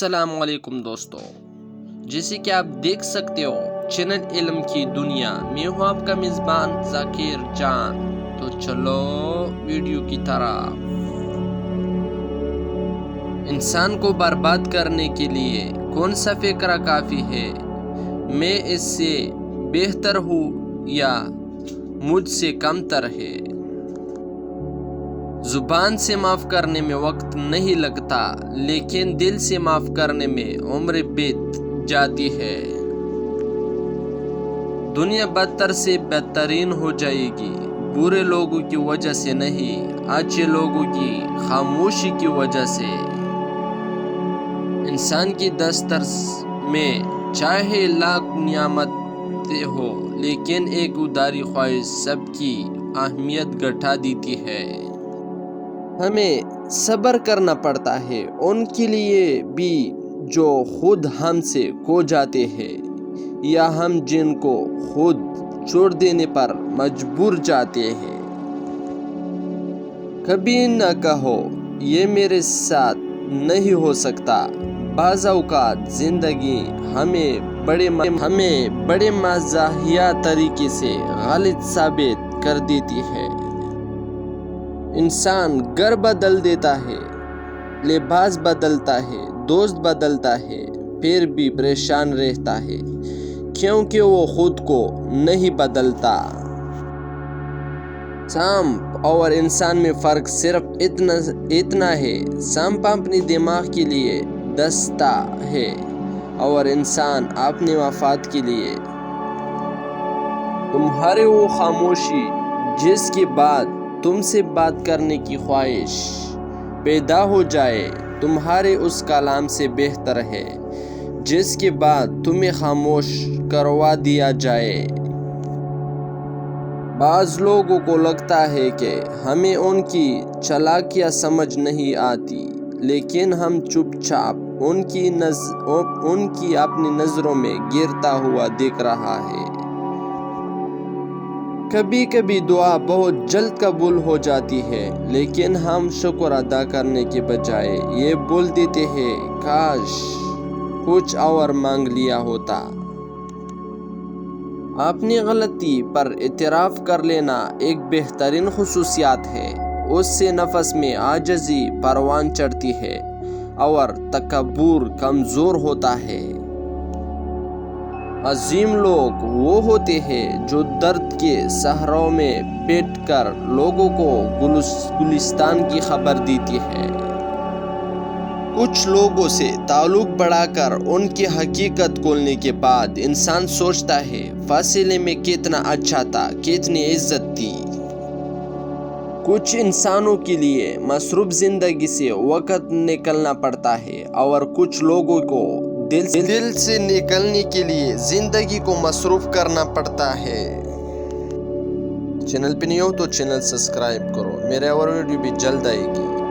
السلام علیکم دوستو، جیسے کہ آپ دیکھ سکتے ہو چینل علم کی دنیا میں ہوں آپ کا میزبان ذاکر جان۔ تو چلو ویڈیو کی طرف۔ انسان کو برباد کرنے کے لیے کون سا فکرہ کافی ہے؟ میں اس سے بہتر ہوں یا مجھ سے کم تر ہے؟ زبان سے معاف کرنے میں وقت نہیں لگتا، لیکن دل سے معاف کرنے میں عمر بیت جاتی ہے۔ دنیا بدتر سے بدترین ہو جائے گی، برے لوگوں کی وجہ سے نہیں، اچھے لوگوں کی خاموشی کی وجہ سے۔ انسان کی دسترس میں چاہے لاکھ نعمتیں ہو، لیکن ایک اداری خواہش سب کی اہمیت گھٹا دیتی ہے۔ ہمیں صبر کرنا پڑتا ہے ان کے لیے بھی جو خود ہم سے کھو جاتے ہیں، یا ہم جن کو خود چھوڑ دینے پر مجبور جاتے ہیں۔ کبھی نہ کہو یہ میرے ساتھ نہیں ہو سکتا۔ بعض اوقات زندگی ہمیں بڑے مزاحیہ طریقے سے غلط ثابت کر دیتی ہے۔ انسان گھر بدل دیتا ہے، لباس بدلتا ہے، دوست بدلتا ہے، پھر بھی پریشان رہتا ہے، کیونکہ وہ خود کو نہیں بدلتا۔ سانپ اور انسان میں فرق صرف اتنا ہے، سانپ اپنی دماغ کے لیے دستا ہے اور انسان اپنے مفاد کے لیے۔ تمہاری وہ خاموشی جس کے بعد تم سے بات کرنے کی خواہش پیدا ہو جائے، تمہارے اس کلام سے بہتر ہے جس کے بعد تمہیں خاموش کروا دیا جائے۔ بعض لوگوں کو لگتا ہے کہ ہمیں ان کی چالاکیاں سمجھ نہیں آتی، لیکن ہم چپ چاپ ان کی اپنی نظروں میں گرتا ہوا دیکھ رہا ہے۔ کبھی کبھی دعا بہت جلد قبول ہو جاتی ہے، لیکن ہم شکر ادا کرنے کے بجائے یہ بول دیتے ہیں کاش کچھ اور مانگ لیا ہوتا۔ اپنی غلطی پر اعتراف کر لینا ایک بہترین خصوصیت ہے۔ اس سے نفس میں عاجزی پروان چڑھتی ہے اور تکبر کمزور ہوتا ہے۔ عظیم لوگ وہ ہوتے ہیں جو درد کے صحراؤں میں بیٹھ کر لوگوں کو گلستان کی خبر دیتی ہے۔ کچھ لوگوں سے تعلق بڑھا کر ان کی حقیقت کھولنے کے بعد انسان سوچتا ہے فاصلے میں کتنا اچھا تھا، کتنی عزت تھی۔ کچھ انسانوں کے لیے مصروف زندگی سے وقت نکلنا پڑتا ہے، اور کچھ لوگوں کو دل سے نکلنے کے لیے زندگی کو مصروف کرنا پڑتا ہے۔ چینل پہ نہیں ہو تو چینل سبسکرائب کرو، میرے اور ویڈیو بھی جلد آئے گی۔